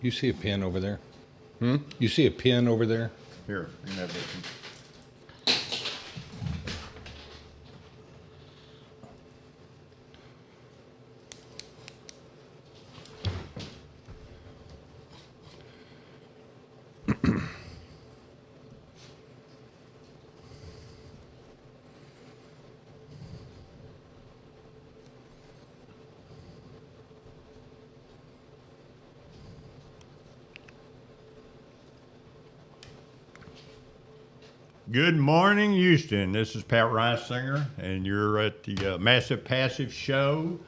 You see a pin over there? Hmm? You see a pin over there? Here, you can have this one. Good morning, Houston. This is Pat Reisinger, and you're at the Massive Passive Show,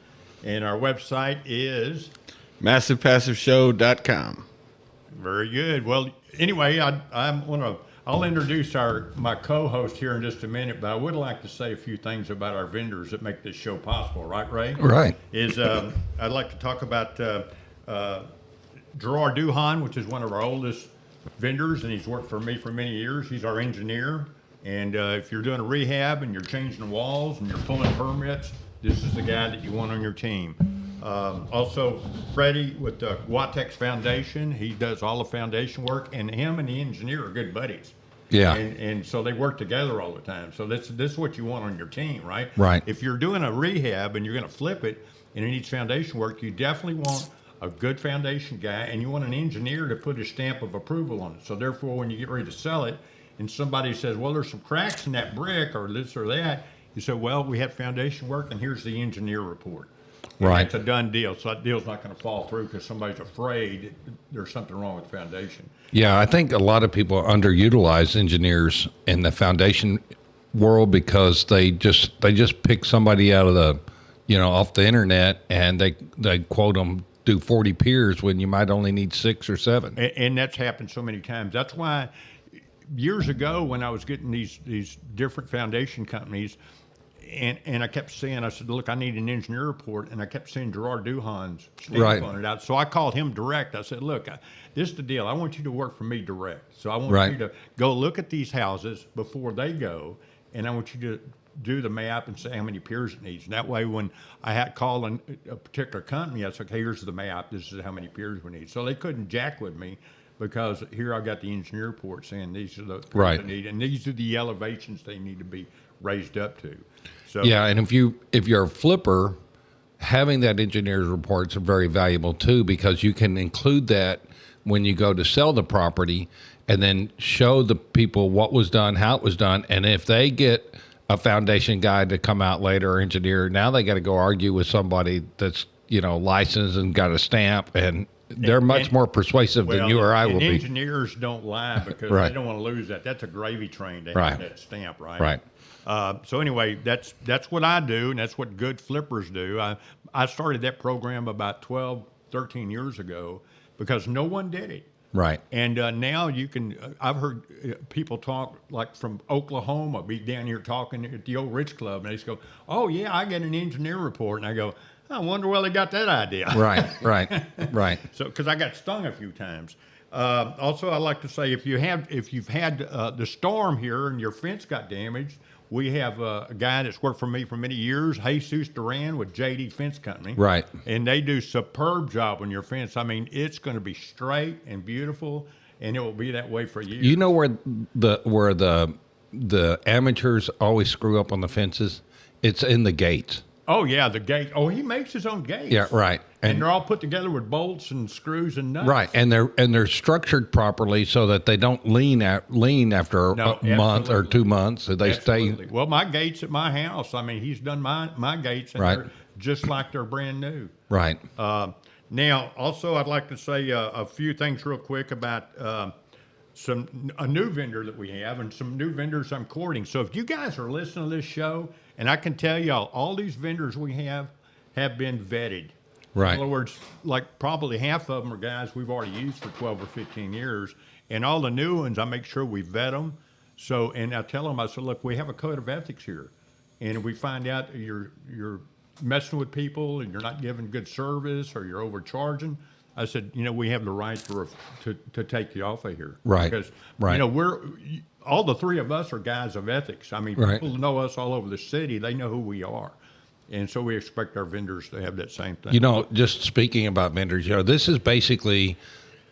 and our website is MassivePassiveShow.com. very good. Well, anyway, I'll introduce my co-host here in just a minute, but I would like to say a few things about our vendors that make this show possible. Right, Ray? Right. I'd like to talk about Gerard Duhon, which is one of our oldest vendors, and he's worked for me for many years. He's our engineer, and if you're doing a rehab and you're changing the walls and you're pulling permits, this is the guy that you want on your team. Also, Fredy with the Guatex Foundation, he does all the foundation work, and him and the engineer are good buddies. Yeah. And so they work together all the time. So this is what you want on your team, right? Right. If you're doing a rehab and you're going to flip it and it needs foundation work, you definitely want a good foundation guy, and you want an engineer to put a stamp of approval on it. So therefore, when you get ready to sell it and somebody says, well, there's some cracks in that brick or this or that, you say, well, we had foundation work and here's the engineer report. And Right. it's a done deal. So that deal's not going to fall through because somebody's afraid there's something wrong with the foundation. Yeah, I think a lot of people underutilize engineers in the foundation world because they just pick somebody out of the, off the internet, and they quote them do 40 piers when you might only need 6 or 7. And that's happened so many times. That's why years ago when I was getting these different foundation companies, and I kept saying, I said, look, I need an engineer report, and I kept seeing Gerard Duhon's stamp Right. on it out. So I called him direct. I said, look, this is the deal. I want you to work for me direct. So I want Right. you to go look at these houses before they go, and I want you to do the map and say how many piers it needs. And that way, when I had called a particular company, I said, okay, here's the map. This is how many piers we need. So they couldn't jack with me because here I got the engineer report saying these are the piers Right. they need, and these are the elevations they need to be raised up to. So Yeah, and if you're a flipper, having that engineer's reports are very valuable too, because you can include that when you go to sell the property and then show the people what was done, how it was done, and if they get a foundation guy to come out later or engineer, now they got to go argue with somebody that's licensed and got a stamp, and they're much more persuasive than you or I will be. Engineers don't lie because Right. they don't want to lose that. That's a gravy train to have Right. that stamp, right? Right. So anyway, that's what I do, and that's what good flippers do. I started that program about 12, 13 years ago because no one did it. Right. And now you can, I've heard people talk like from Oklahoma, be down here talking at the old Rich Club, and they just go, oh, yeah, I get an engineer report. And I go, I wonder where they got that idea. Right. Right. So, because I got stung a few times. Also, I'd like to say if you've had the storm here and your fence got damaged, we have a guy that's worked for me for many years, Jesus Duran with JD Fence Company. Right. And they do superb job on your fence. I mean, it's going to be straight and beautiful, and it will be that way for years. You know where the amateurs always screw up on the fences? It's in the gates. Oh, yeah, the gate. Oh, he makes his own gates. Yeah, right. And they're all put together with bolts and screws and nuts. Right, and they're structured properly so that they don't lean after a month or 2 months. So they Absolutely. stay. Well, my gates at my house, I mean, he's done my gates, and Right. they're just like they're brand new. Right. Now, also, I'd like to say a few things real quick about a new vendor that we have and some new vendors I'm courting. So if you guys are listening to this show, and I can tell y'all, all these vendors we have been vetted. Right. In other words, like probably half of them are guys we've already used for 12 or 15 years. And all the new ones, I make sure we vet them. So, and I tell them, I said, look, we have a code of ethics here. And if we find out you're messing with people and you're not giving good service or you're overcharging, I said, we have the right to take you off of here. Right. Because, Right. all the three of us are guys of ethics. I mean, Right. people know us all over the city. They know who we are. And so we expect our vendors to have that same thing. Just speaking about vendors, this is basically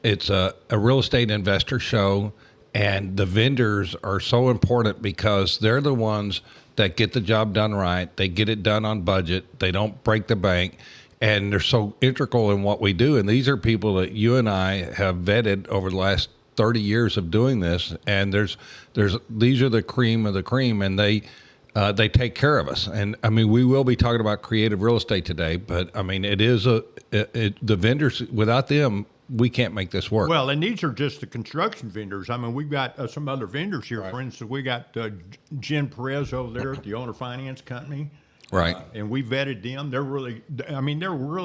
it's a real estate investor show, and the vendors are so important because they're the ones that get the job done right. They get it done on budget. They don't break the bank, and they're so integral in what we do. And these are people that you and I have vetted over the last 30 years of doing this, and these are the cream of the cream, and they take care of us. And I mean, we will be talking about creative real estate today, but I mean, the vendors, without them, we can't make this work. Well, and these are just the construction vendors. I mean, we've got some other vendors here. Right. For instance, we got Jen Perez over there at the Owner Finance Company. Right. And we vetted them. They're really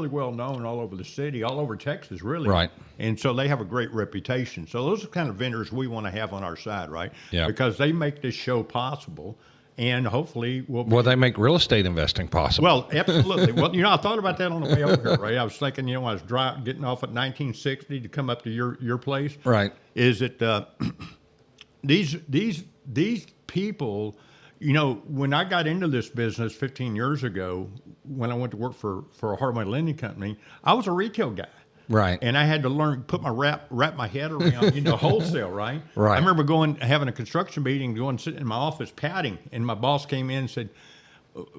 well known all over the city, all over Texas, really. Right. And so they have a great reputation. So those are the kind of vendors we want to have on our side, right? Yeah. Because they make this show possible. And hopefully they make real estate investing possible. Well, absolutely. Well, I thought about that on the way over here, Ray. I was thinking, I was getting off at 1960 to come up to your place. Right. Is it these people, when I got into this business 15 years ago, when I went to work for a hard money lending company, I was a retail guy. Right. And I had to learn, wrap my head around, wholesale, right? Right. I remember having a construction meeting, sitting in my office pouting, and my boss came in and said,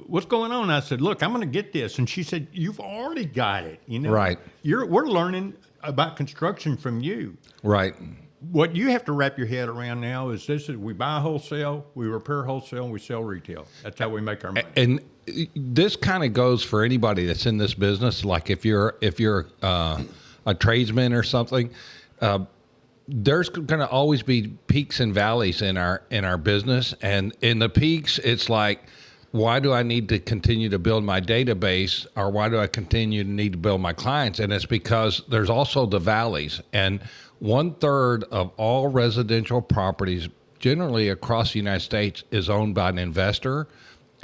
"What's going on?" I said, "Look, I'm going to get this." And she said, "You've already got it, Right. We're learning about construction from you." Right. What you have to wrap your head around now is we buy wholesale, we repair wholesale, and we sell retail. That's how we make our money. And this kind of goes for anybody that's in this business. Like if you're a tradesman or something, there's going to always be peaks and valleys in our business. And in the peaks, it's like, why do I need to continue to build my database, or why do I continue to need to build my clients? And it's because there's also the valleys. And 1/3 of all residential properties generally across the United States is owned by an investor,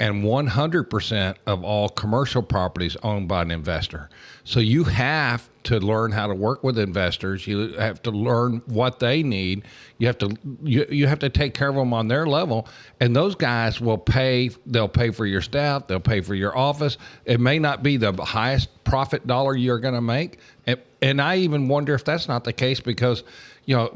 and 100% of all commercial properties owned by an investor. So you have to learn how to work with investors. You have to learn what they need. You have to take care of them on their level. And those guys will pay. They'll pay for your staff. They'll pay for your office. It may not be the highest profit dollar you're going to make. And I even wonder if that's not the case because,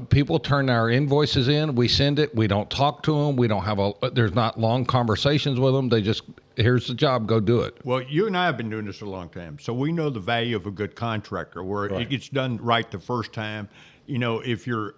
people turn our invoices in, we send it, we don't talk to them, we don't have there's not long conversations with them. They just, here's the job, go do it. Well, you and I have been doing this a long time, so we know the value of a good contractor where it gets done right the first time. If you're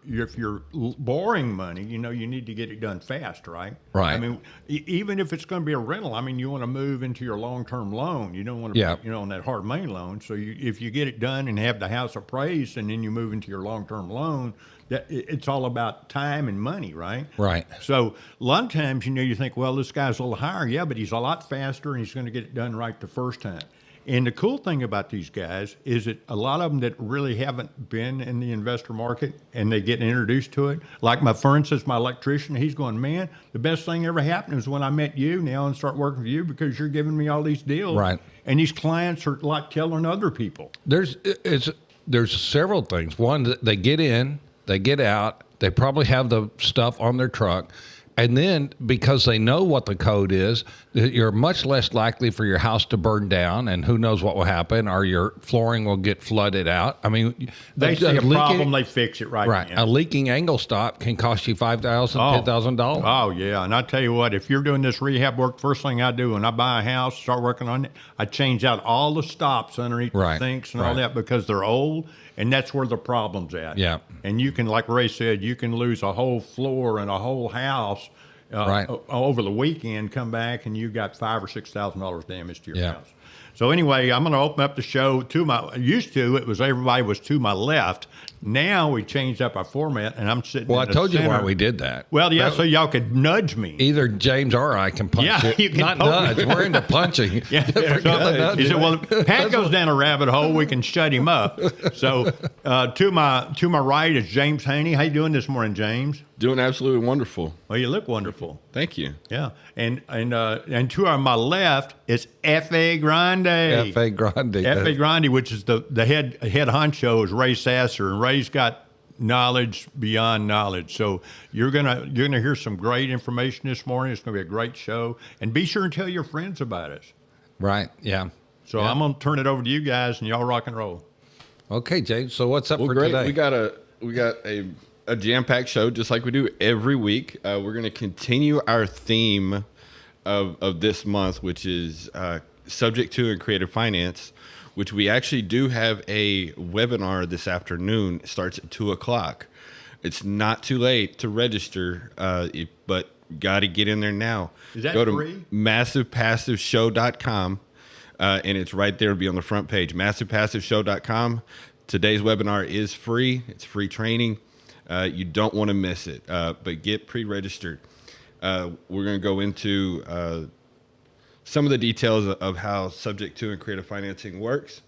borrowing money, you need to get it done fast, right? Right. I mean, even if it's going to be a rental, I mean, you want to move into your long-term loan. You don't want to be, on that hard money loan. So if you get it done and have the house appraised and then you move into your long-term loan, it's all about time and money, right? Right. So a lot of times, you think, well, this guy's a little higher. Yeah, but he's a lot faster and he's going to get it done right the first time. And the cool thing about these guys is that a lot of them that really haven't been in the investor market and they get introduced to it, like for instance, my electrician, he's going, "Man, the best thing ever happened was when I met you now and start working for you because you're giving me all these deals." Right. And these clients are like telling other people. There's several things. One, they get in, they get out, they probably have the stuff on their truck. And then because they know what the code is, you're much less likely for your house to burn down, and who knows what will happen, or your flooring will get flooded out. I mean, they see a problem, they fix it right. Right. A leaking angle stop can cost you $5,000, $10,000. Oh, yeah. And I tell you what, if you're doing this rehab work, first thing I do when I buy a house, start working on it, I change out all the stops underneath the sinks and all that because they're old, and that's where the problem's at. Yeah. And you can, like Ray said, you can lose a whole floor and a whole house over the weekend, come back, and you got $5,000 or $6,000 damage to your house. So anyway, I'm going to open up the show everybody was to my left. Now we changed up our format, and I'm sitting. Well, in I told center. you why we did that. Well, yeah, so y'all could nudge me. Either James or I can punch you. You can not nudge. We're into punching. Yeah. He said, "Well, if Pat goes down a rabbit hole, we can shut him up." So to my right is James Haney. How you doing this morning, James? Doing absolutely wonderful. Well, you look wonderful. Thank you. Yeah, and to my left is F.A. Grande. F.A. Grande, which is the head honcho is Ray Sasser, and Ray's got knowledge beyond knowledge. So you're gonna hear some great information this morning. It's gonna be a great show, and be sure and tell your friends about us. Right. Yeah. So I'm gonna turn it over to you guys, and y'all rock and roll. Okay, James. So what's up Well, for great. today? We got a jam-packed show just like we do every week. We're going to continue our theme of this month, which is subject to and creative finance, which we actually do have a webinar this afternoon. It starts at 2:00. It's not too late to register, but got to get in there now. Is that Go to free? MassivePassiveShow.com, and it's right there. It'll be on the front page, MassivePassiveShow.com. Today's webinar is free. It's free training. You don't want to miss it, but get pre-registered. We're going to go into some of the details of how subject to and creative financing works.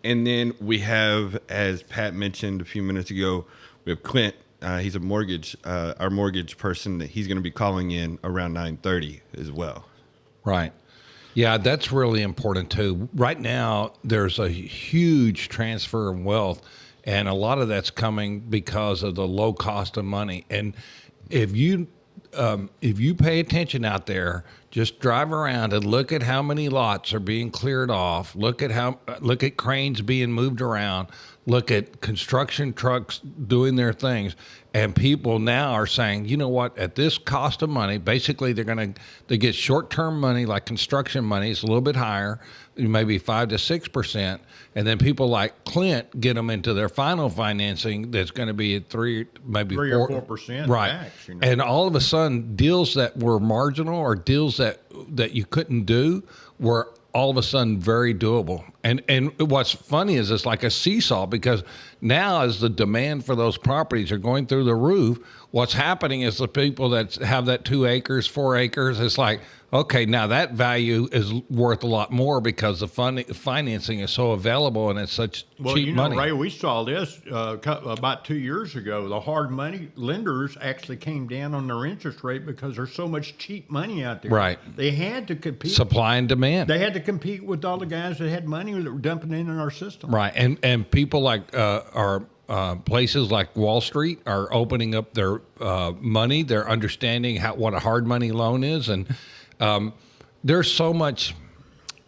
And then we have, as Pat mentioned a few minutes ago, we have Clint. He's a our mortgage person that he's going to be calling in around 9:30 as well. Right. Yeah, that's really important too. Right now, there's a huge transfer of wealth, and a lot of that's coming because of the low cost of money. And if you pay attention out there, just drive around and look at how many lots are being cleared off. Look at cranes being moved around. Look at construction trucks doing their things. And people now are saying, you know what, at this cost of money, basically they get short-term money like construction money. It's a little bit higher, maybe 5 to 6%. And then people like Clint get them into their final financing that's going to be at 3 or 4%. Right. Max, you know? And all of a sudden, deals that were marginal or deals that you couldn't do were all of a sudden very doable. And what's funny is it's like a seesaw, because now as the demand for those properties are going through the roof, what's happening is the people that have that 2 acres, 4 acres, it's like, okay, now that value is worth a lot more because the financing is so available and it's such cheap money. Ray, we saw this about 2 years ago. The hard money lenders actually came down on their interest rate because there's so much cheap money out there. Right. They had to compete. Supply and demand. They had to compete with all the guys that had money that were dumping in our system. Right. And people like places like Wall Street are opening up their money. They're understanding what a hard money loan is. And there's so much.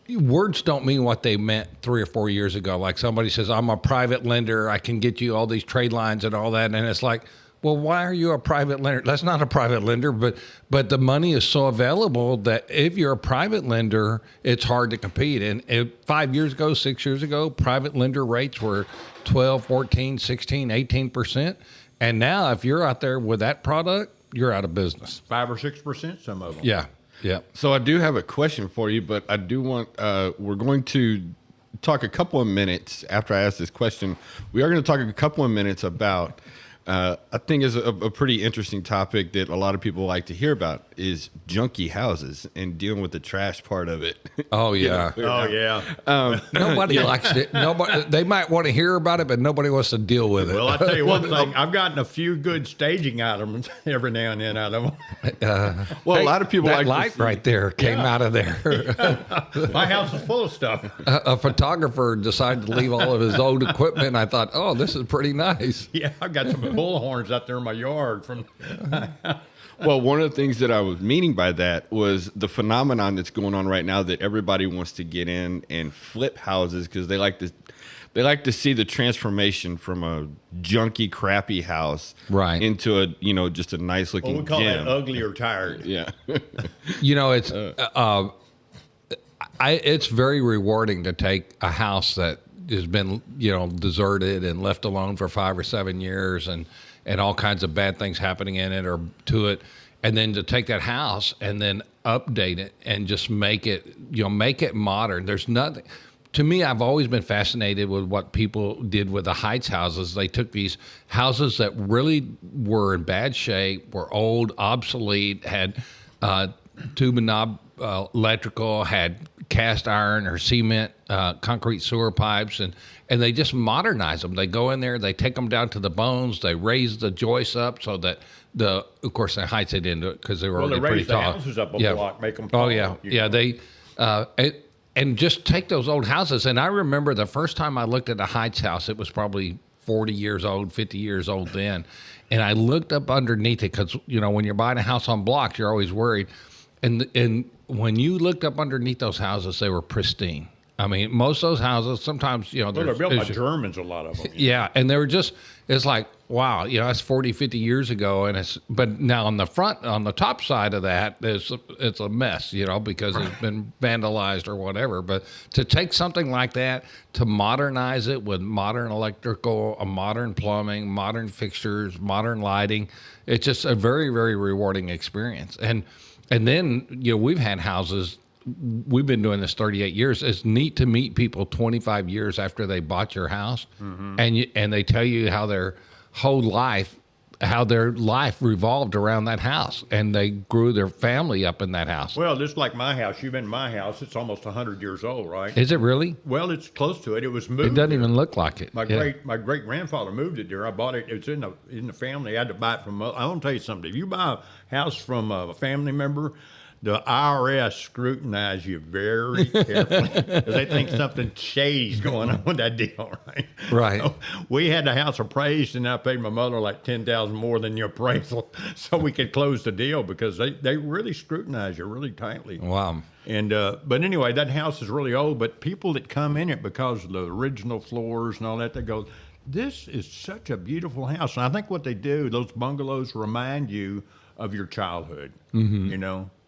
Words don't mean what they meant 3 or 4 years ago. Like somebody says, I'm a private lender. I can get you all these trade lines and all that. And it's like, well, why are you a private lender? That's not a private lender, but the money is so available that if you're a private lender, it's hard to compete. And 5 years ago, 6 years ago, private lender rates were 12, 14, 16, 18%. And now if you're out there with that product, you're out of business. 5 or 6%, some of them. Yeah. Yeah. So I do have a question for you, but I do want, we're going to talk a couple of minutes after I ask this question. We are going to talk a couple of minutes about, I think is a pretty interesting topic that a lot of people like to hear about, is junky houses and dealing with the trash part of it. Oh, yeah. Oh, yeah. Nobody likes it. Nobody. They might want to hear about it, but nobody wants to deal with it. Well, I'll tell you one thing. I've gotten a few good staging items every now and then out of them. Well, a lot of people that like light right there came out of there. My house is full of stuff. A photographer decided to leave all of his old equipment, and I thought, oh, this is pretty nice. Yeah, I've got some bullhorns out there in my yard from. Well, one of the things that I was meaning by that was the phenomenon that's going on right now that everybody wants to get in and flip houses because they like to see the transformation from a junky, crappy house Right. into just a nice looking Well, we call gym. that ugly or tired. Yeah. It's it's very rewarding to take a house that has been deserted and left alone for 5 or 7 years and all kinds of bad things happening in it or to it, and then to take that house and then update it and just make it modern. There's nothing. To me, I've always been fascinated with what people did with the Heights houses. They took these houses that really were in bad shape, were old, obsolete, had tube and knob electrical, had cast iron or cement, concrete sewer pipes, and they just modernize them. They go in there, they take them down to the bones, they raise the joists up so that of course the Heights they didn't do it because they were already pretty tall. Well, they raise the houses up a block, make them tall. Oh yeah, they and just take those old houses. And I remember the first time I looked at a Heights house, it was probably 40 years old, 50 years old then, and I looked up underneath it because when you're buying a house on blocks, you're always worried. And when you looked up underneath those houses, they were pristine. I mean, most of those houses, sometimes, Well, they're built by Germans, a lot of them. Yeah, and they were just, it's like, wow, that's 40, 50 years ago. But now on the top side of that, it's a mess, because it's been vandalized or whatever. But to take something like that, to modernize it with modern electrical, modern plumbing, modern fixtures, modern lighting, it's just a very, very rewarding experience. And then, we've had houses. We've been doing this 38 years. It's neat to meet people 25 years after they bought your house, and they tell you how their life revolved around that house, and they grew their family up in that house. Well, just like my house, you've been in my house. It's almost 100 years old, right? Is it really? Well, it's close to it. It was moved. It doesn't even look like it. My great grandfather moved it there. I bought it. It's in the family. I had to buy it from. I want to tell you something. If you buy a house from a family member, the IRS scrutinize you very carefully because they think something shady's going on with that deal, right? Right. So we had the house appraised, and I paid my mother like $10,000 more than the appraisal, so we could close the deal because they really scrutinize you really tightly. Wow. And but anyway, that house is really old. But people that come in it because of the original floors and all that, they go, "This is such a beautiful house." And I think what they do, those bungalows remind you of your childhood.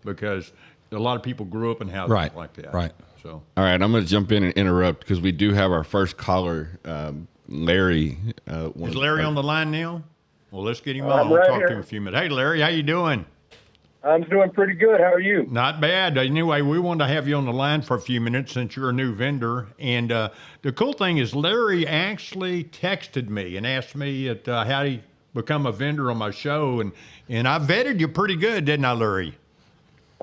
Because a lot of people grew up in houses like that. Right. So. All right, I'm going to jump in and interrupt because we do have our first caller, Larry. Is Larry on the line now? Well, let's get him I'm on. We'll right talk here. to him a few minutes. Hey, Larry, how you doing? I'm doing pretty good. How are you? Not bad. Anyway, we wanted to have you on the line for a few minutes since you're a new vendor. And the cool thing is Larry actually texted me and asked me how he become a vendor on my show. And I vetted you pretty good, didn't I, Larry?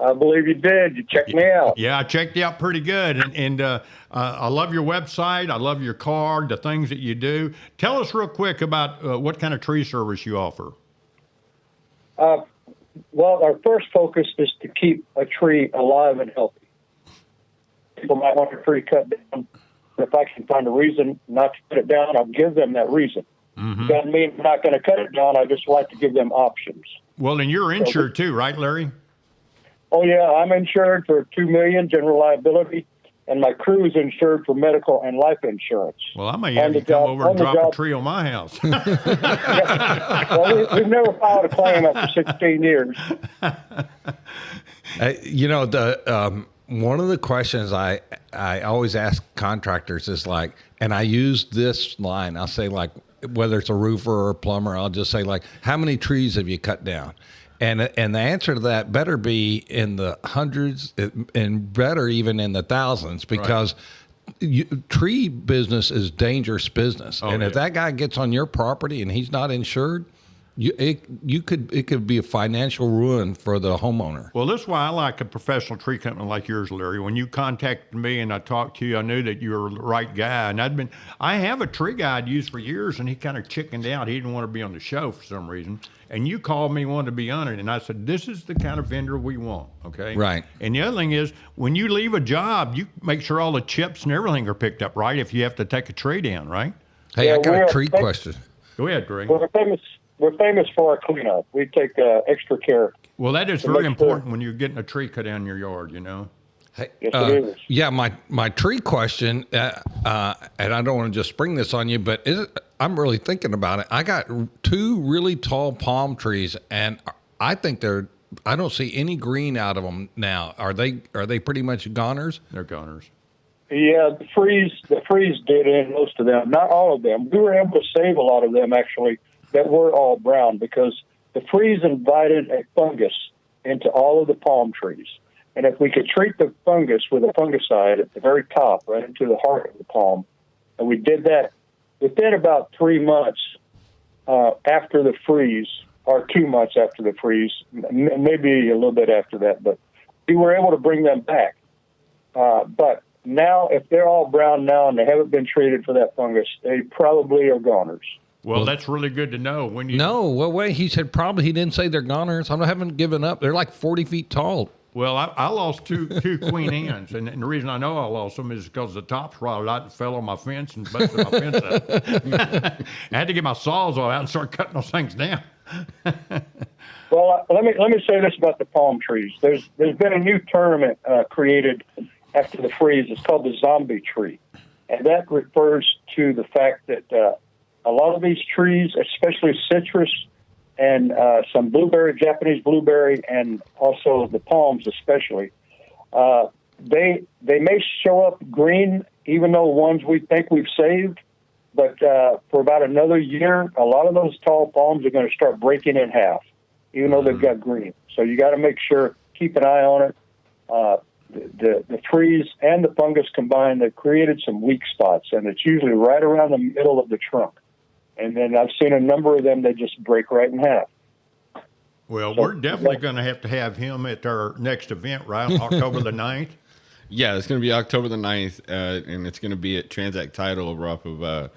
I believe you did. You checked me out. Yeah, I checked you out pretty good. And I love your website. I love your card, the things that you do. Tell us real quick about what kind of tree service you offer. Well, our first focus is to keep a tree alive and healthy. People might want a tree cut down. If I can find a reason not to cut it down, I'll give them that reason. Doesn't mean I'm not going to cut it down. I just like to give them options. Well, and you're insured too, right, Larry? Oh, yeah, I'm insured for $2 million general liability, and my crew is insured for medical and life insurance. Well, I may have you come over and drop a tree on my house. Well, we've never filed a claim after 16 years. One of the questions I always ask contractors is like, and I use this line, I'll say like, whether it's a roofer or a plumber, I'll just say like, how many trees have you cut down? And the answer to that better be in the hundreds and better even in the thousands, because tree business is dangerous business. If that guy gets on your property and he's not insured, it could be a financial ruin for the homeowner. Well, that's why I like a professional tree company like yours, Larry. When you contacted me and I talked to you, I knew that you were the right guy. And I have a tree guy I'd used for years, and he kind of chickened out. He didn't want to be on the show for some reason. And you called me, wanted to be on it, and I said, this is the kind of vendor we want, okay? Right. And the other thing is, when you leave a job, you make sure all the chips and everything are picked up, right, if you have to take a tree down, right? Hey, Yeah, I got a tree question. Go ahead, Greg. We're famous for our cleanup. We take extra care. Well, that is very important when you're getting a tree cut down in your yard, you know? Hey, Yes, it is. Yeah, my tree question, and I don't want to just spring this on you, but I'm really thinking about it. I got 2 really tall palm trees, and I think I don't see any green out of them now. Are they pretty much goners? They're goners. Yeah, the freeze did in most of them, not all of them. We were able to save a lot of them, actually, that were all brown, because the freeze invited a fungus into all of the palm trees. And if we could treat the fungus with a fungicide at the very top, right into the heart of the palm, and we did that within about 3 months after the freeze, or 2 months after the freeze, maybe a little bit after that, but we were able to bring them back. But now, if they're all brown now and they haven't been treated for that fungus, they probably are goners. Well, that's really good to know. Wait, he said probably. He didn't say they're goners. I haven't given up. They're like 40 feet tall. Well, I lost two queen annes, and the reason I know I lost them is because the tops rotted out and fell on my fence and busted my fence up. I had to get my sawzall out and start cutting those things down. Well, let me say this about the palm trees. There's been a new tournament created after the freeze. It's called the zombie tree. And that refers to the fact that a lot of these trees, especially citrus and some blueberry, Japanese blueberry, and also the palms especially, they may show up green, even though ones we think we've saved. But for about another year, a lot of those tall palms are going to start breaking in half, even though they've got green. So you got to make sure, keep an eye on it. The freeze and the fungus combined, they've created some weak spots, and it's usually right around the middle of the trunk. And then I've seen a number of them that just break right in half. Well, we're definitely going to have him at our next event, right? October the 9th. Yeah, it's going to be October the 9th, and it's going to be at Transact Title over off of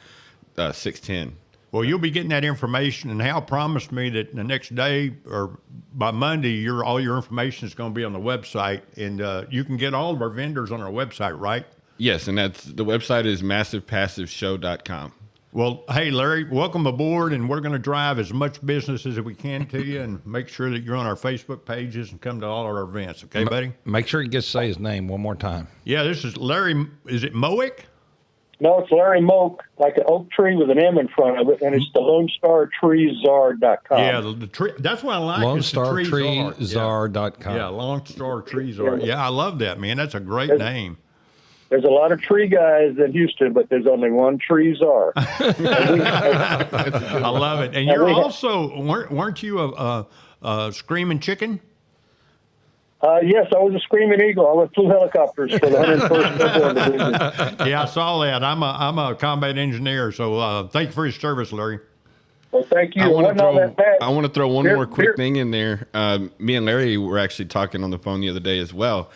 610. Well, you'll be getting that information, and Hal promised me that the next day or by Monday, all your information is going to be on the website, and you can get all of our vendors on our website, right? Yes, and the website is massivepassiveshow.com. Well, hey, Larry, welcome aboard, and we're going to drive as much business as we can to you and make sure that you're on our Facebook pages and come to all of our events. Okay, buddy? Make sure you get to say his name one more time. Yeah, this is Larry. Is it Moak? No, it's Larry Moak, like an oak tree with an M in front of it, and it's the LoneStarTreeZar.com. Yeah, the tree. That's what I like. LoneStarTreeZar.com. Yeah, Lone Star Tree Czar. Yeah, I love that, man. That's a great name. There's a lot of tree guys in Houston, but there's only one tree czar. I love it. And you're also, weren't you a screaming chicken? Yes, I was a screaming eagle. I flew helicopters for the 101st Airborne Division. Yeah, I saw that. I'm a combat engineer, so thank you for your service, Larry. Well, thank you. I want to throw one more quick thing in there. Me and Larry were actually talking on the phone the other day as well.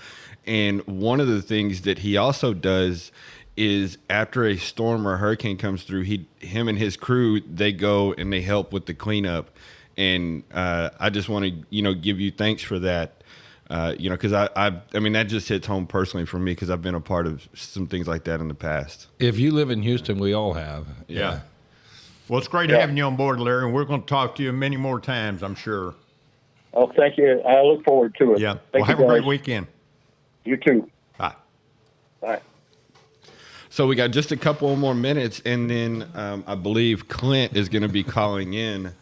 And one of the things that he also does is after a storm or a hurricane comes through, him and his crew, they go and they help with the cleanup. And I just want to, give you thanks for that. Because I mean, that just hits home personally for me because I've been a part of some things like that in the past. If you live in Houston, we all have. Yeah. Well, it's great having you on board, Larry, and we're going to talk to you many more times, I'm sure. Oh, thank you. I look forward to it. Yeah. Thank have you, a great guys. weekend. You too. Bye. Bye. So we got just a couple more minutes, and then I believe Clint is going to be calling in.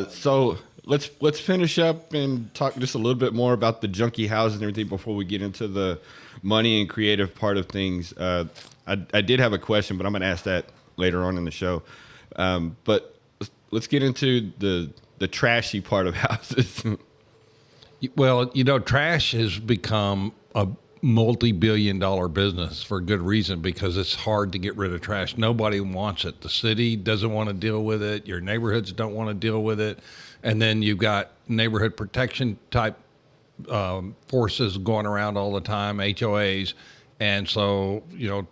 So let's finish up and talk just a little bit more about the junkie houses and everything before we get into the money and creative part of things. I did have a question, but I'm going to ask that later on in the show. But let's get into the trashy part of houses. Well, trash has become a multi-billion-dollar business for good reason because it's hard to get rid of trash. Nobody wants it. The city doesn't want to deal with it. Your neighborhoods don't want to deal with it. And then you've got neighborhood protection type forces going around all the time, HOAs. And so,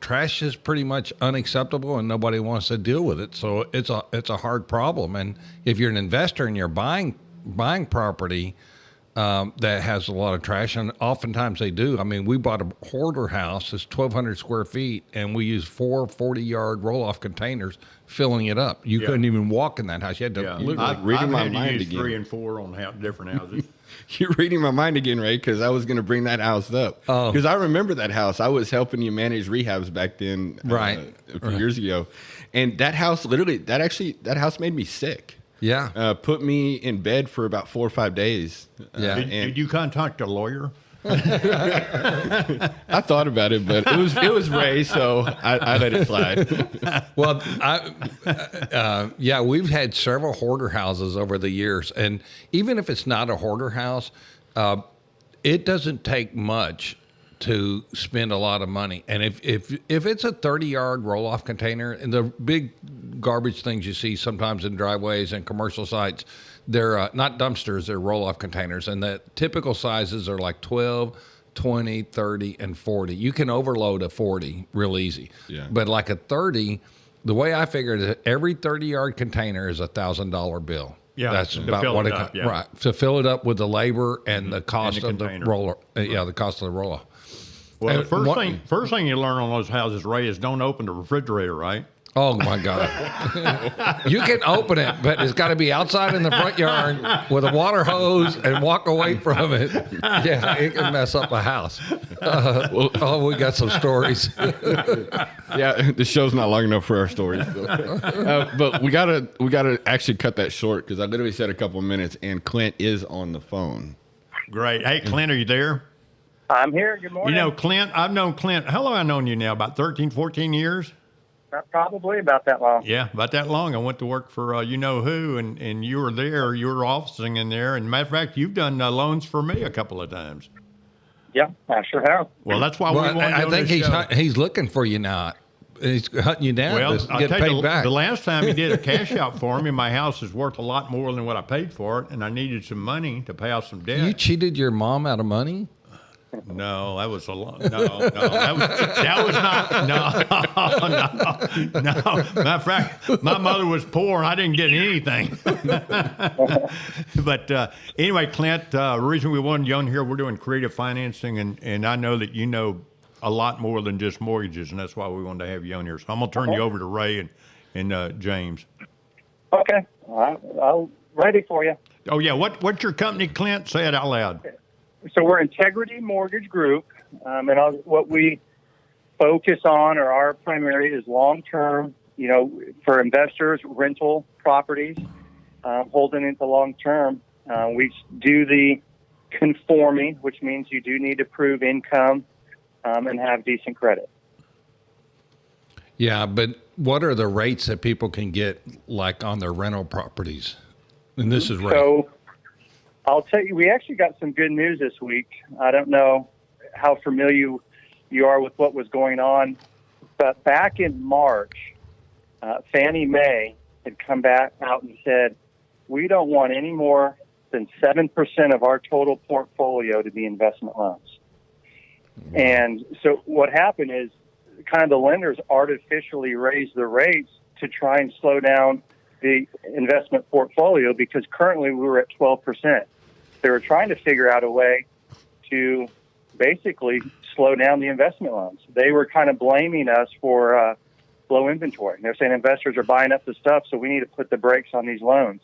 trash is pretty much unacceptable and nobody wants to deal with it. So it's a hard problem. And if you're an investor and you're buying property that has a lot of trash, and oftentimes they do. I mean, we bought a hoarder house. It's 1,200 square feet, and we used 4 40-yard roll-off containers filling it up. You couldn't even walk in that house. You had to literally reading my had to mind use again. 3 and 4 on different houses. You're reading my mind again, Ray, because I was going to bring that house up. Because I remember that house. I was helping you manage rehabs back then, a few years ago. And that house, literally, that house made me sick. Yeah. Put me in bed for about 4 or 5 days. Did you contact a lawyer? I thought about it, but it was Ray, so I let it slide. Well, we've had several hoarder houses over the years, and even if it's not a hoarder house, it doesn't take much to spend a lot of money. And if it's a 30-yard roll-off container, and the big garbage things you see sometimes in driveways and commercial sites, they're not dumpsters, they're roll-off containers. And the typical sizes are like 12, 20, 30, and 40. You can overload a 40 real easy. Yeah. But like a 30, the way I figured it, every 30-yard container is a $1,000 bill. Yeah, That's to about fill what it it up, yeah. right to fill it up with the labor and the cost of the container. roller. The cost of the roll-off. Well, And the first thing you learn on those houses, Ray, is don't open the refrigerator, right? Oh my God! You can open it, but it's got to be outside in the front yard with a water hose and walk away from it. Yeah, it can mess up a house. We got some stories. Yeah, the show's not long enough for our stories. But we gotta actually cut that short because I literally said a couple of minutes, and Clint is on the phone. Great. Hey, Clint, are you there? I'm here. Good morning. You know, Clint, I've known Clint. How long have I known you now? About 13, 14 years? Probably about that long. Yeah, about that long. I went to work for you know who, and you were there. You were officing in there. And matter of fact, you've done loans for me a couple of times. Yeah, I sure have. Well, that's why Well, we want to I think he's looking for you now. He's hunting you down Well, to I'll get tell you, paid back. the last time he did a cash out for me, my house is worth a lot more than what I paid for it, and I needed some money to pay off some debt. You cheated your mom out of money? No, that was a lot. No, that was not. No. Matter of fact, my mother was poor and I didn't get anything. But anyway, Clint, the reason we wanted you on here, we're doing creative financing, and I know that you know a lot more than just mortgages, and that's why we wanted to have you on here. So I'm gonna turn you over to Ray and James. Okay, I'm ready for you. Oh yeah, what's your company, Clint? Say it out loud. So we're Integrity Mortgage Group, and what we focus on, or our primary, is long-term. You know, for investors, rental properties, holding into long-term. We do the conforming, which means you do need to prove income and have decent credit. Yeah, but what are the rates that people can get, like on their rental properties? And this is Ray. So I'll tell you, we actually got some good news this week. I don't know how familiar you are with what was going on, but back in March, Fannie Mae had come back out and said, we don't want any more than 7% of our total portfolio to be investment loans. Wow. And so what happened is kind of the lenders artificially raised the rates to try and slow down the investment portfolio, because currently we were at 12%. They were trying to figure out a way to basically slow down the investment loans. They were kind of blaming us for low inventory. They're saying investors are buying up the stuff, so we need to put the brakes on these loans.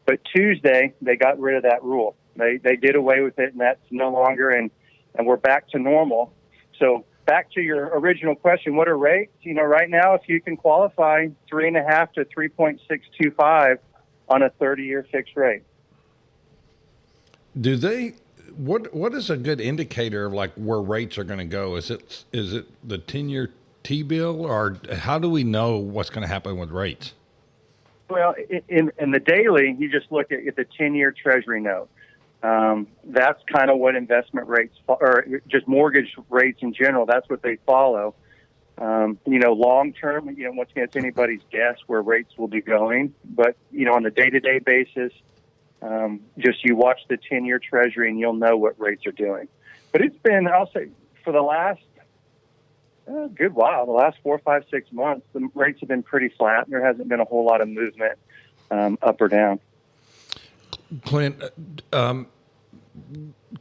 But Tuesday, they got rid of that rule. They did away with it, and that's no longer, and we're back to normal. So back to your original question, what are rates? You know, right now, if you can qualify, 3.5 to 3.625 on a 30-year fixed rate. Do they? What is a good indicator of like where rates are going to go? Is it the 10-year T-bill, or how do we know what's going to happen with rates? Well, in the daily, you just look at the 10-year Treasury note. That's kind of what investment rates, or just mortgage rates in general, that's what they follow. You know, long term, you know, once again, it's anybody's guess where rates will be going. But, you know, on the day-to-day basis, just you watch the 10-year Treasury and you'll know what rates are doing. But it's been, I'll say, for the last good while, the last 4, 5, 6 months, the rates have been pretty flat. There hasn't been a whole lot of movement up or down. Clint,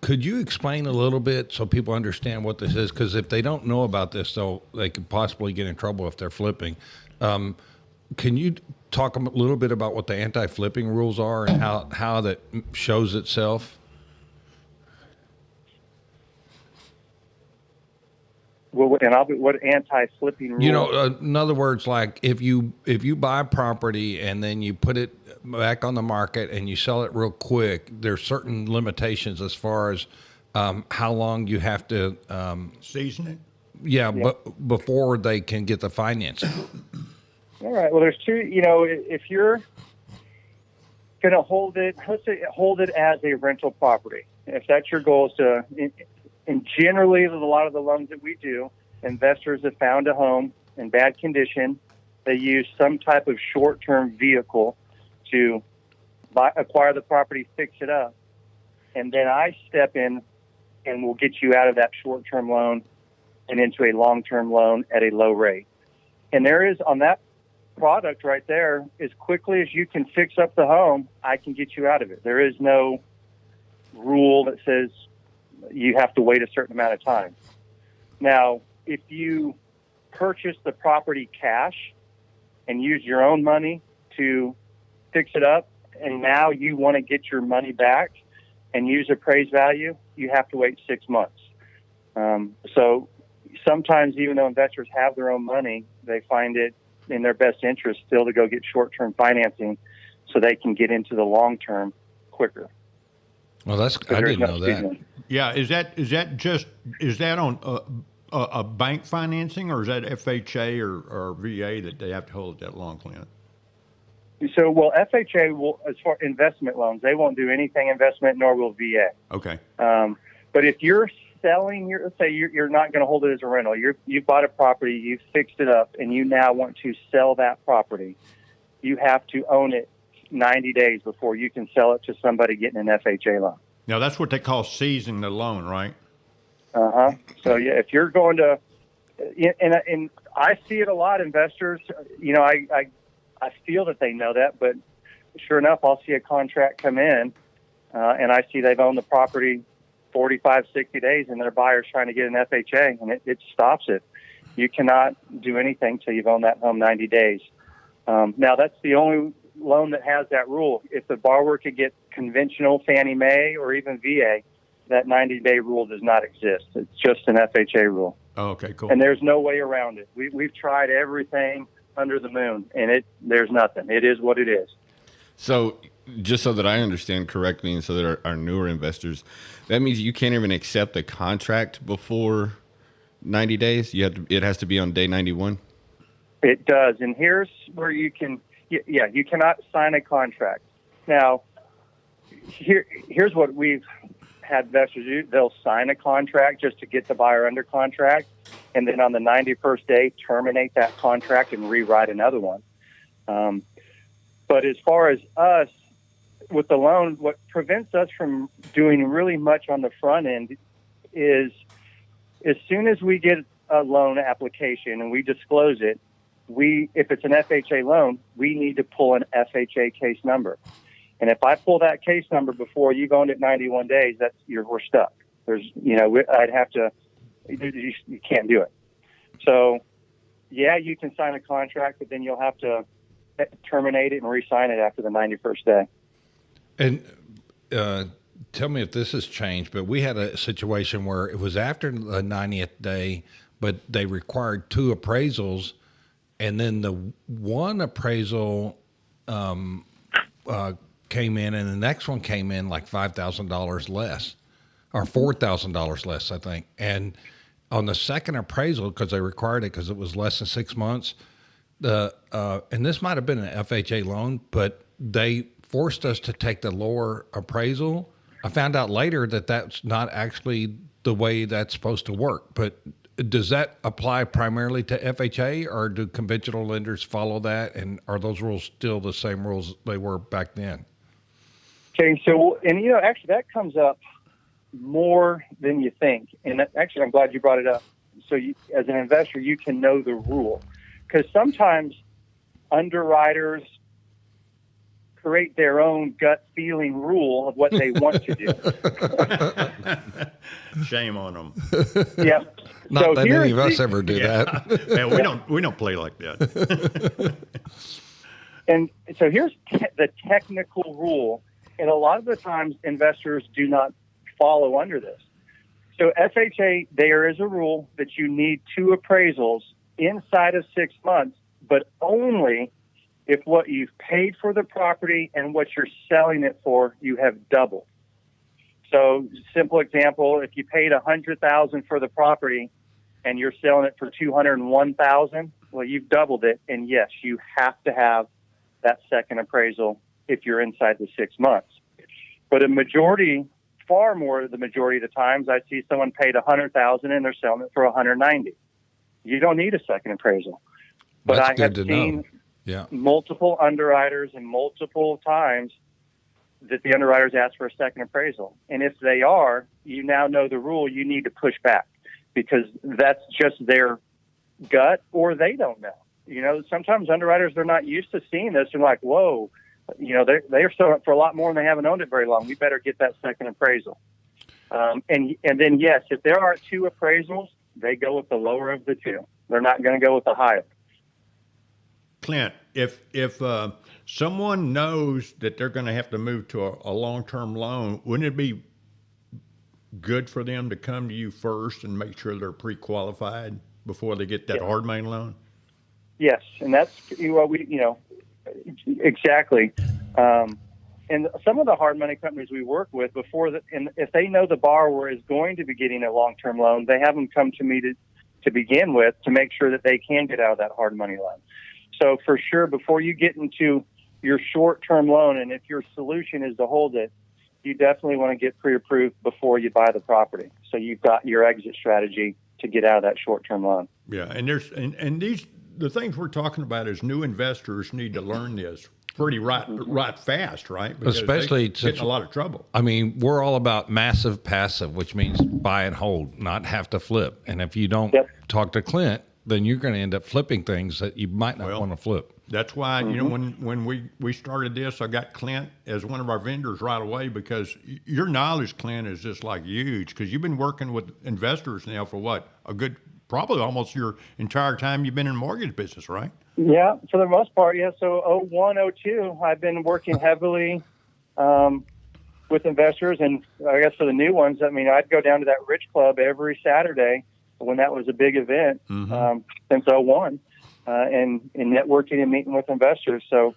could you explain a little bit so people understand what this is? Because if they don't know about this, they could possibly get in trouble if they're flipping. Can you talk a little bit about what the anti-flipping rules are and how that shows itself? Well, and what anti-flipping rules? You know, in other words, like if you buy property and then you put it back on the market and you sell it real quick, there's certain limitations as far as how long you have to season it. Yeah, but before they can get the financing. All right. Well, there's two. You know, if you're going to hold it, let's say hold it as a rental property. If that's your goal, is to, and generally, a lot of the loans that we do, investors have found a home in bad condition. They use some type of short-term vehicle to acquire the property, fix it up, and then I step in and will get you out of that short-term loan and into a long-term loan at a low rate. And there is, on that product right there, as quickly as you can fix up the home, I can get you out of it. There is no rule that says you have to wait a certain amount of time. Now, if you purchase the property cash, and use your own money to fix it up, and now you want to get your money back and use appraised value, you have to wait 6 months. So sometimes, even though investors have their own money, they find it in their best interest still to go get short-term financing so they can get into the long-term quicker. Well, I didn't know that. Yeah, is that on a bank financing, or is that FHA or VA that they have to hold that long, Clint? So, well, FHA will, as far investment loans, they won't do anything investment, nor will VA. Okay. But if you're selling let's say you're not going to hold it as a rental, you bought a property, you fixed it up, and you now want to sell that property, you have to own it 90 days before you can sell it to somebody getting an FHA loan. Now, that's what they call seizing the loan, right? Uh-huh. So, yeah, if you're going to, and I see it a lot, investors, I feel that they know that, but sure enough, I'll see a contract come in, and I see they've owned the property 45, 60 days, and their buyer's trying to get an FHA, and it stops it. You cannot do anything till you've owned that home 90 days. Now, that's the only loan that has that rule. If the borrower could get conventional Fannie Mae or even VA, that 90-day rule does not exist. It's just an FHA rule. Oh, okay, cool. And there's no way around it. We've tried everything under the moon, and there's nothing. It is what it is. So just so that I understand correctly, and so that our newer investors, that means you can't even accept a contract before 90 days? It has to be on day 91? It does. And here's where you cannot sign a contract. Now, here's what we've had investors do. They'll sign a contract just to get the buyer under contract, and then on the 91st day, terminate that contract and rewrite another one. But as far as us, with the loan, what prevents us from doing really much on the front end is as soon as we get a loan application and we disclose it, if it's an FHA loan, we need to pull an FHA case number. And if I pull that case number before you've owned it 91 days, we're stuck. I'd have to, you can't do it. So, yeah, you can sign a contract, but then you'll have to terminate it and re-sign it after the 91st day. And tell me if this has changed, but we had a situation where it was after the 90th day, but they required 2 appraisals, and then the one appraisal came in, and the next one came in like $5,000 less, or $4,000 less, I think. And on the second appraisal, because they required it because it was less than 6 months, and this might have been an FHA loan, but they forced us to take the lower appraisal. I found out later that that's not actually the way that's supposed to work. But does that apply primarily to FHA, or do conventional lenders follow that? And are those rules still the same rules they were back then? Okay, so, and actually that comes up more than you think. And actually, I'm glad you brought it up. So as an investor, you can know the rule. Because sometimes underwriters create their own gut feeling rule of what they want to do. Shame on them. Yeah. Not so that any of us ever do that. Yeah, we don't play like that. And so here's the technical rule, and a lot of the times investors do not follow under this. So FHA, there is a rule that you need 2 appraisals inside of 6 months, but only if what you've paid for the property and what you're selling it for, you have doubled. So, simple example, if you paid $100,000 for the property and you're selling it for $201,000, well, you've doubled it, and yes, you have to have that second appraisal if you're inside the 6 months. But far more the majority of the times, I see someone paid $100,000 and they're selling it for $190,000. You don't need a second appraisal. But That's I have good to seen know. Yeah. multiple underwriters and multiple times that the underwriters ask for a second appraisal. And if they are, you now know the rule, you need to push back because that's just their gut, or they don't know. Sometimes underwriters, they're not used to seeing this. They're like, whoa, they're selling it for a lot more and they haven't owned it very long. We better get that second appraisal. And then, yes, if there are 2 appraisals, they go with the lower of the 2. They're not going to go with the higher. Clint, if someone knows that they're going to have to move to a long-term loan, wouldn't it be good for them to come to you first and make sure they're pre-qualified before they get that hard money loan? Yes, and that's what we, exactly. And some of the hard money companies we work with and if they know the borrower is going to be getting a long-term loan, they have them come to me to begin with to make sure that they can get out of that hard money loan. So for sure, before you get into your short-term loan, and if your solution is to hold it, you definitely want to get pre-approved before you buy the property. So you've got your exit strategy to get out of that short-term loan. Yeah, and the things we're talking about is new investors need to learn this pretty right fast, right? Because especially they get in a lot of trouble. I mean, we're all about massive passive, which means buy and hold, not have to flip. And if you don't talk to Clint, then you're going to end up flipping things that you might not want to flip. That's why, when we started this, I got Clint as one of our vendors right away, because your knowledge, Clint, is just like huge, because you've been working with investors now for probably almost your entire time you've been in the mortgage business, right? Yeah, for the most part, yeah. So 01, 02, I've been working heavily with investors, and I guess for the new ones, I mean, I'd go down to that Rich Club every Saturday when that was a big event since 01, and networking and meeting with investors. So,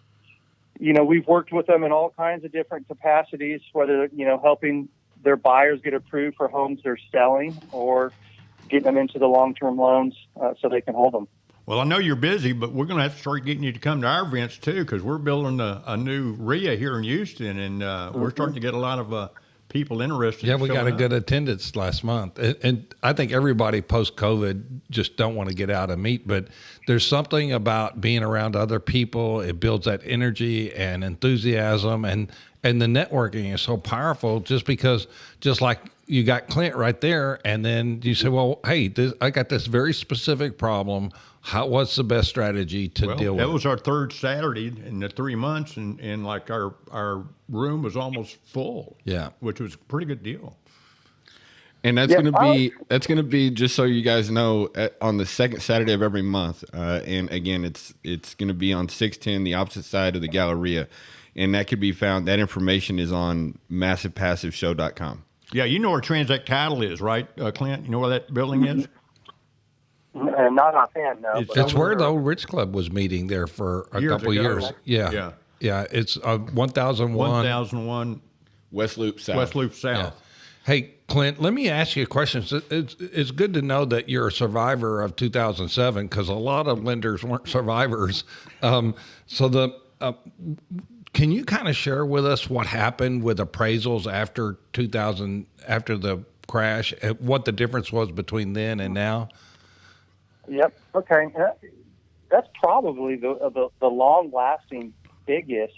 we've worked with them in all kinds of different capacities, whether, helping their buyers get approved for homes they're selling or getting them into the long-term loans so they can hold them. Well, I know you're busy, but we're going to have to start getting you to come to our events too, because we're building a new RIA here in Houston, and we're starting to get a lot of people interested. Yeah, we got a good attendance last month. And I think everybody post-COVID just don't want to get out and meet, but there's something about being around other people. It builds that energy and enthusiasm, and the networking is so powerful just like you got Clint right there, and then you say, well, hey, I got this very specific problem. What's the best strategy to deal with? That was our third Saturday in the 3 months, and like our room was almost full. Yeah, which was a pretty good deal. And that's going to be just so you guys know on the second Saturday of every month. And again, it's going to be on 610, the opposite side of the Galleria, and that could be found. That information is on MassivePassiveShow.com. Yeah, you know where Transact Title is, right, Clint? You know where that building is? Not offhand, no. It's where the old Rich Club was meeting there for a couple years. Right? Yeah. It's 1001 West Loop South. Yeah. Hey, Clint, let me ask you a question. It's good to know that you're a survivor of 2007, because a lot of lenders weren't survivors. Can you kind of share with us what happened with appraisals after 2000, after the crash, what the difference was between then and now? Yep. Okay. That's probably the long-lasting biggest,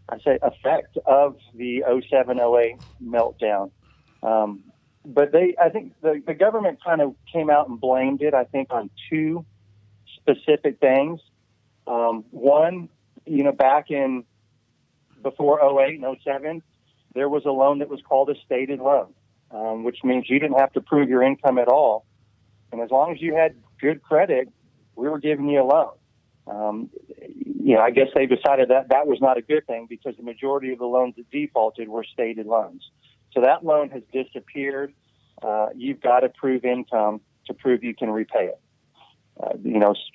effect of the 07-08 meltdown. But I think the government kind of came out and blamed it, I think, on two specific things. One, back in before 08 and 07, there was a loan that was called a stated loan, which means you didn't have to prove your income at all. And as long as you had good credit, we were giving you a loan. I guess they decided that was not a good thing, because the majority of the loans that defaulted were stated loans. So that loan has disappeared. You've got to prove income to prove you can repay it.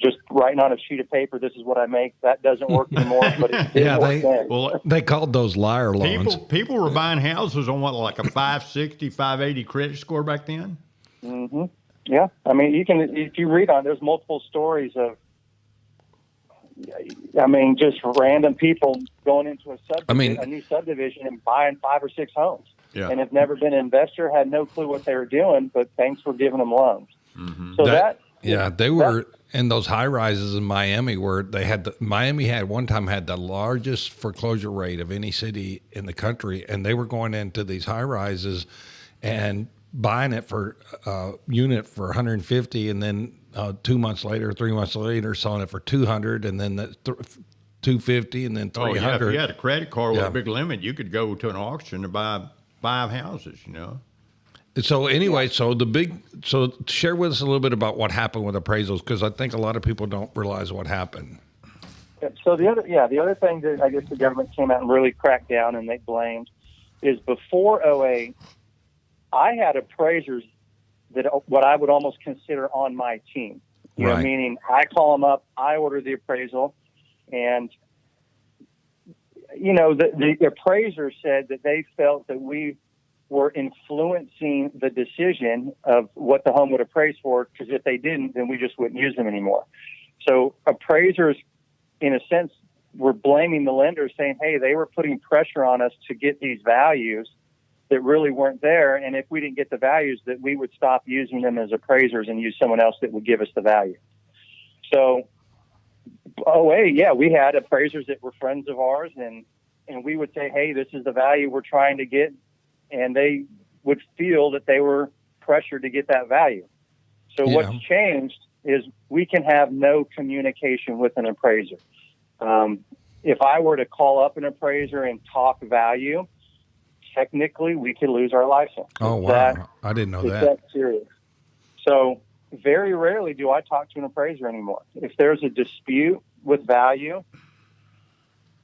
Just writing on a sheet of paper, this is what I make, that doesn't work anymore. But it did work then. They called those liar loans. People were buying houses on like a 560, 580 credit score back then? Mm-hmm. Yeah. I mean, if you read on, there's multiple stories of, just random people going into a new subdivision and buying 5 or 6 homes. Yeah. And have never been an investor, had no clue what they were doing, but banks were giving them loans. Mm-hmm. So they were in those high rises in Miami, where Miami had one time had the largest foreclosure rate of any city in the country, and they were going into these high rises and buying it for unit for 150, and then 2 months later, 3 months later, selling it for 200, and then 250, and then 300. Oh, yeah, if you had a credit card with a big limit, you could go to an auction to buy 5 houses. So anyway, so share with us a little bit about what happened with appraisals, because I think a lot of people don't realize what happened. So the other thing that I guess the government came out and really cracked down and they blamed is before '08, I had appraisers that what I would almost consider on my team. You know, meaning I call them up, I order the appraisal, and the appraiser said that they felt that we were influencing the decision of what the home would appraise for, because if they didn't, then we just wouldn't use them anymore. So appraisers, in a sense, were blaming the lenders, saying, hey, they were putting pressure on us to get these values that really weren't there. And if we didn't get the values, that we would stop using them as appraisers and use someone else that would give us the value. So, we had appraisers that were friends of ours, and we would say, hey, this is the value we're trying to get. And they would feel that they were pressured to get that value. So what's changed is we can have no communication with an appraiser. If I were to call up an appraiser and talk value, technically we could lose our license. Oh, wow. I didn't know that. It's that serious. So very rarely do I talk to an appraiser anymore. If there's a dispute with value,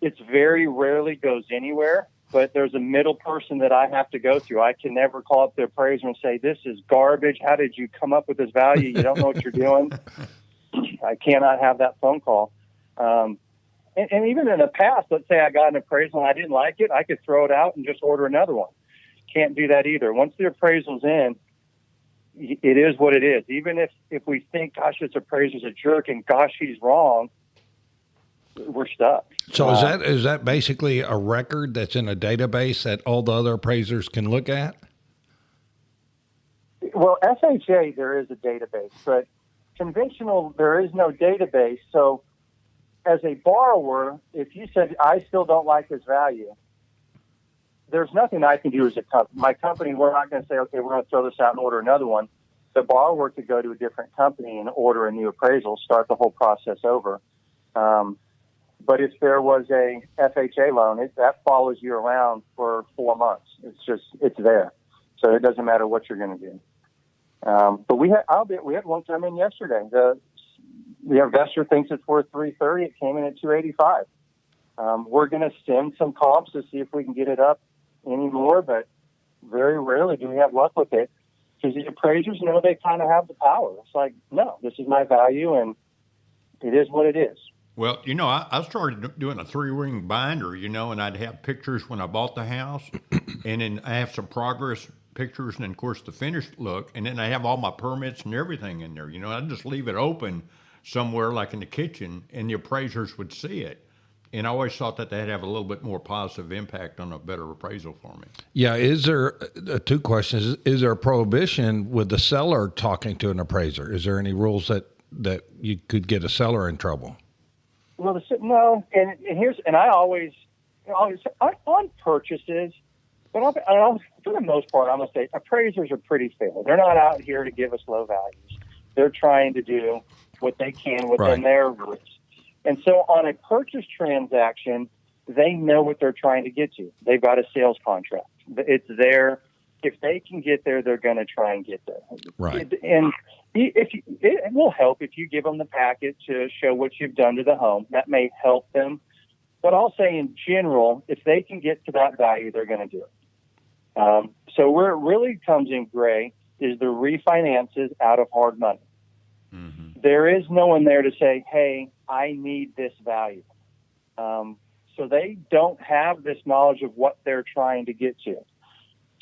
it very rarely goes anywhere, but there's a middle person that I have to go through. I can never call up the appraiser and say, this is garbage. How did you come up with this value? You don't know what you're doing. I cannot have that phone call. And even in the past, let's say I got an appraisal and I didn't like it, I could throw it out and just order another one. Can't do that either. Once the appraisal's in, it is what it is. Even if we think, gosh, this appraiser's a jerk and gosh, he's wrong, we're stuck. So is that basically a record that's in a database that all the other appraisers can look at? Well, FHA, there is a database, but conventional, there is no database. So as a borrower, if you said, I still don't like this value, there's nothing I can do as a company. My company, we're not going to say, okay, we're going to throw this out and order another one. The borrower could go to a different company and order a new appraisal, start the whole process over. But if there was a FHA loan, that follows you around for 4 months. It's there. So it doesn't matter what you're going to do. But we had one come in yesterday. The investor thinks it's worth $330. It came in at $285. We're going to send some comps to see if we can get it up anymore, but very rarely do we have luck with it, because the appraisers know they kind of have the power. It's like, no, this is my value, and it is what it is. Well, I started doing a 3-ring binder, and I'd have pictures when I bought the house, and then I have some progress pictures, and then, of course, the finished look, and then I have all my permits and everything in there. I'd just leave it open somewhere like in the kitchen, and the appraisers would see it. And I always thought that they'd have a little bit more positive impact on a better appraisal for me. Yeah. Is there, 2 questions, is there a prohibition with the seller talking to an appraiser? Is there any rules that you could get a seller in trouble? Well, no, and I always on purchases, but for the most part, I'm going to say appraisers are pretty fair. They're not out here to give us low values. They're trying to do what they can within their rules. And so on a purchase transaction, they know what they're trying to get to. They've got a sales contract. It's there. If they can get there, they're going to try and get there. Right. And it will help if you give them the packet to show what you've done to the home. That may help them. But I'll say in general, if they can get to that value, they're going to do it. So where it really comes in gray is the refinances out of hard money. Mm-hmm. There is no one there to say, hey, I need this value. So they don't have this knowledge of what they're trying to get to.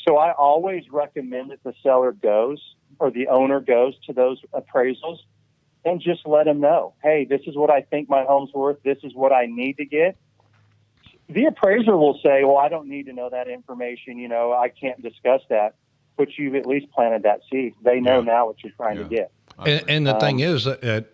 So I always recommend that the seller goes, or the owner goes to those appraisals and just let them know, hey, this is what I think my home's worth. This is what I need to get. The appraiser will say, well, I don't need to know that information. I can't discuss that. But you've at least planted that seed. They know now what you're trying to get. And the thing is that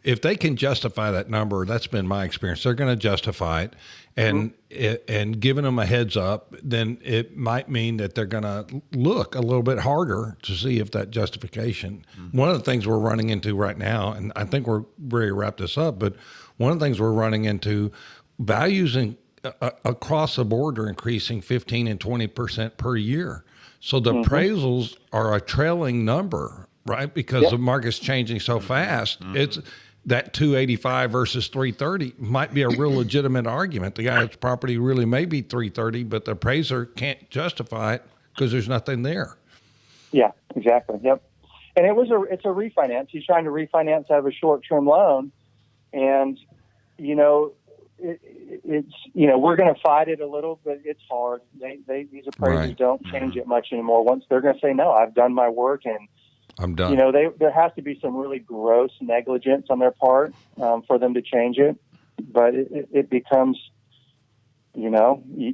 if they can justify that number, that's been my experience, they're going to justify it. And and giving them a heads up, then it might mean that they're going to look a little bit harder to see if that justification. Mm-hmm. One of the things we're running into right now, and I think we're ready to wrap this up, but one of the things we're running into, values across the board are increasing 15 and 20% per year. So the appraisals are a trailing number, right? Because the market's changing so fast. It's that 285 versus 330 might be a real legitimate argument. The guy's property really may be 330, but the appraiser can't justify it because there's nothing there. Yeah, exactly. Yep. And it's a refinance. He's trying to refinance out of a short-term loan, and it's we're going to fight it a little, but it's hard. These appraisers don't change it much anymore. Once they're going to say, no, I've done my work, and I'm done. There has to be some really gross negligence on their part for them to change it. But it becomes, you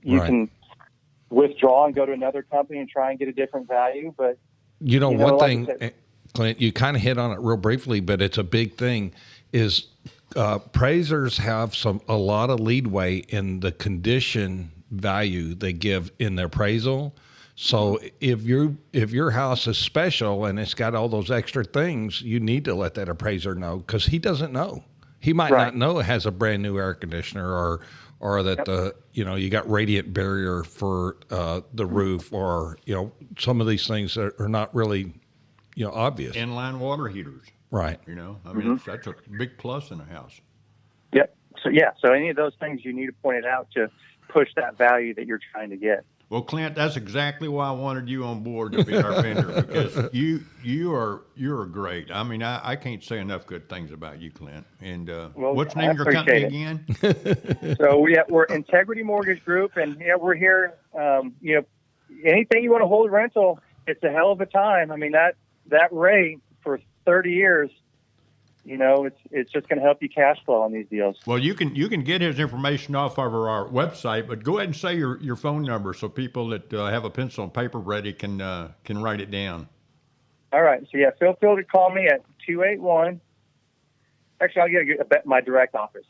can withdraw and go to another company and try and get a different value. But one thing, Clint, you kind of hit on it real briefly, but it's a big thing. Is appraisers have a lot of leadway in the condition value they give in their appraisal. So if your house is special and it's got all those extra things, you need to let that appraiser know, because he doesn't know. He might not know it has a brand new air conditioner or that you got radiant barrier for the roof, or some of these things that are not really obvious. Inline water heaters. Right. That's a big plus in a house. Yep. So any of those things, you need to point it out to push that value that you're trying to get. Well, Clint, that's exactly why I wanted you on board to be our vendor, because you're great. I mean, I can't say enough good things about you, Clint. And what's the name of your company again? So we're Integrity Mortgage Group, and we're here. Anything you want to hold rental, it's a hell of a time. I mean, that rate for 30 years, it's just going to help you cash flow on these deals. Well, you can get his information off of our website, but go ahead and say your phone number so people that have a pencil and paper ready can write it down. All right. So feel free to call me at 281. Actually, I'll get my direct office,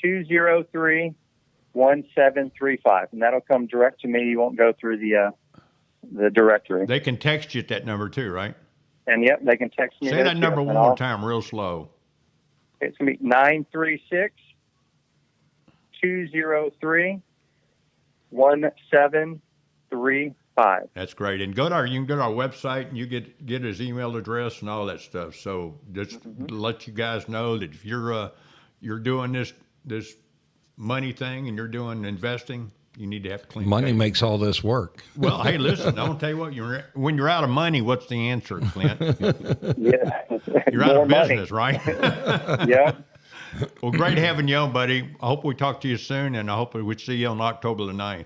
936-203-1735, and that'll come direct to me. You won't go through the directory. They can text you at that number too, right? And they can text me. Say that number one more time, real slow. It's going to be 936-203-1735. That's great. And you can go to our website and you get his email address and all that stuff. So just to let you guys know that if you're doing this money thing and you're doing investing, you need to have clean money makes all this work. Well, hey, listen, I'll tell you what, when you're out of money, what's the answer, Clint? Yeah. You're out of business, right? Yeah. Well, great having you on, buddy. I hope we talk to you soon, and I hope we see you on October the 9th.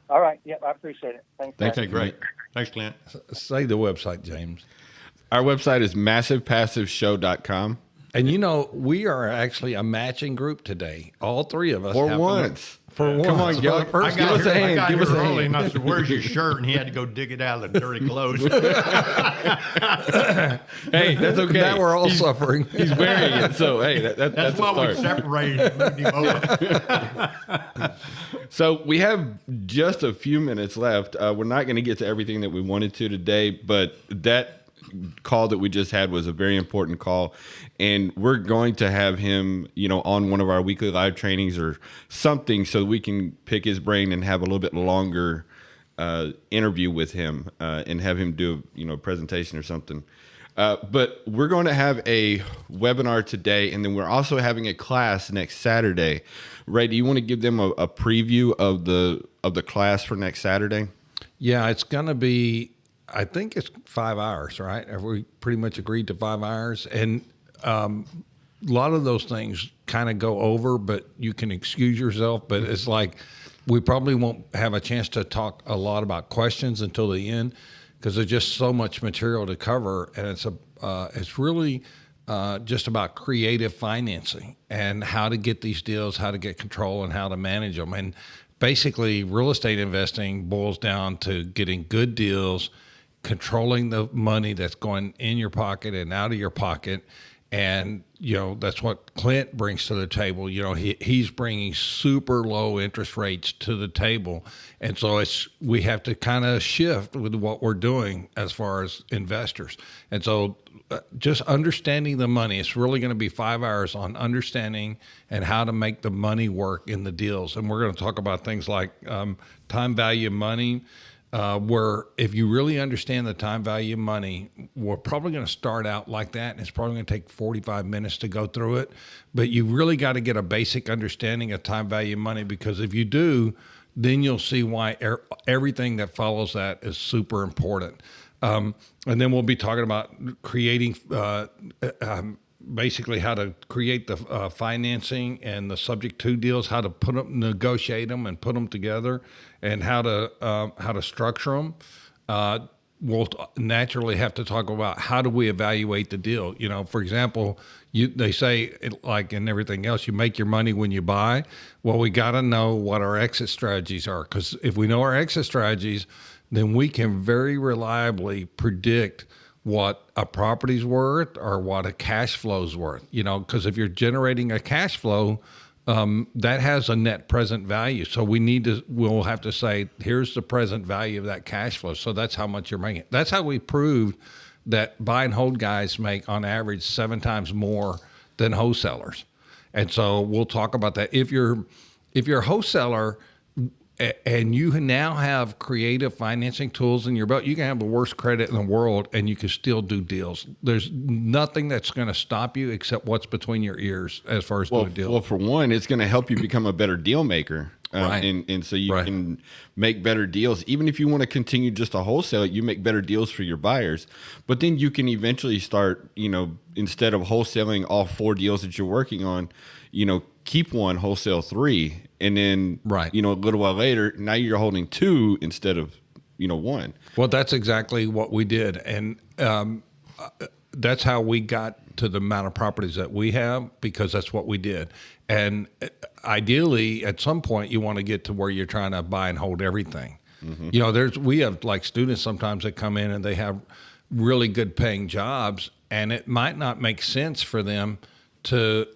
All right. Yep, I appreciate it. Thanks. Okay, great. Thanks, Clint. Say the website, James. Our website is massivepassiveshow.com. And we are actually a matching group today. All three of us. For once. Come on, y'all. Give us a hand. Give us a hand. And I said, "Where's your shirt?" And he had to go dig it out of the dirty clothes. Hey, that's okay. Now we're all suffering. He's wearing it, so hey, that's why a we start. separated and moved him over. So we have just a few minutes left. We're not going to get to everything that we wanted to today, but that call that we just had was a very important call, and we're going to have him on one of our weekly live trainings or something so we can pick his brain and have a little bit longer interview with him and have him do a presentation or something. But we're going to have a webinar today, and then we're also having a class next Saturday. Ray, do you want to give them a preview of the class for next Saturday? Yeah, it's going to be, I think it's 5 hours, right? Have we pretty much agreed to 5 hours? And a lot of those things kind of go over, but you can excuse yourself. But it's like we probably won't have a chance to talk a lot about questions until the end, because there's just so much material to cover, and it's really just about creative financing and how to get these deals, how to get control, and how to manage them. And basically, real estate investing boils down to getting good deals, controlling the money that's going in your pocket and out of your pocket, And, that's what Clint brings to the table. He's bringing super low interest rates to the table. And so we have to kind of shift with what we're doing as far as investors. And so just understanding the money, it's really going to be 5 hours on understanding and how to make the money work in the deals. And we're going to talk about things like time value of money, where if you really understand the time value of money, we're probably going to start out like that, and it's probably going to take 45 minutes to go through it. But you really got to get a basic understanding of time value of money, because if you do, then you'll see why everything that follows that is super important. And then we'll be talking about creating basically how to create the financing and the subject to deals, how to put them, negotiate them, and put them together, and how to structure them. We'll naturally have to talk about how do we evaluate the deal. For example, they say, like in everything else, you make your money when you buy. Well, we got to know what our exit strategies are, because if we know our exit strategies, then we can very reliably predict what a property's worth or what a cash flow's worth, because if you're generating a cash flow, that has a net present value. So we'll have to say, here's the present value of that cash flow. So that's how much you're making. That's how we proved that buy and hold guys make on average 7 times more than wholesalers. And so we'll talk about that. If you're a wholesaler and you now have creative financing tools in your belt, you can have the worst credit in the world and you can still do deals. There's nothing that's going to stop you except what's between your ears as far as doing deals. Well, for one, it's going to help you become a better deal maker. Right. And so you can make better deals. Even if you want to continue just to wholesale it, you make better deals for your buyers. But then you can eventually start, instead of wholesaling all 4 deals that you're working on, keep one, wholesale 3. And then, a little while later, now you're holding 2 instead of, 1. Well, that's exactly what we did. And that's how we got to the amount of properties that we have, because that's what we did. And ideally, at some point, you want to get to where you're trying to buy and hold everything. Mm-hmm. We have like students sometimes that come in and they have really good paying jobs, and it might not make sense for them to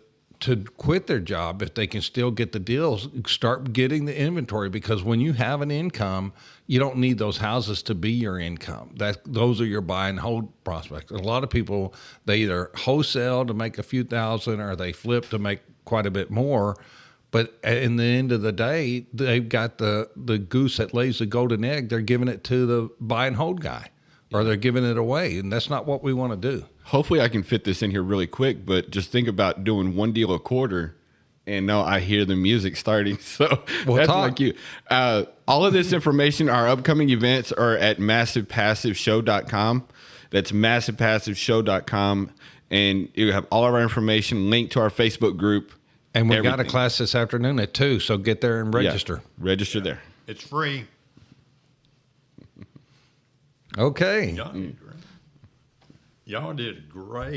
quit their job if they can still get the deals. Start getting the inventory, because when you have an income, you don't need those houses to be your income. Those are your buy and hold prospects. A lot of people, they either wholesale to make a few thousand or they flip to make quite a bit more. But in the end of the day, they've got the goose that lays the golden egg. They're giving it to the buy and hold guy, or they're giving it away. And that's not what we want to do. Hopefully I can fit this in here really quick, but just think about doing 1 deal a quarter. And now I hear the music starting. So that's like you. All of this information, our upcoming events, are at massivepassiveshow.com. That's massivepassiveshow.com. And you have all of our information linked to our Facebook group. And we've got a class this afternoon at 2, so get there and register. Yeah, register there. It's free. Okay. Y'all did great.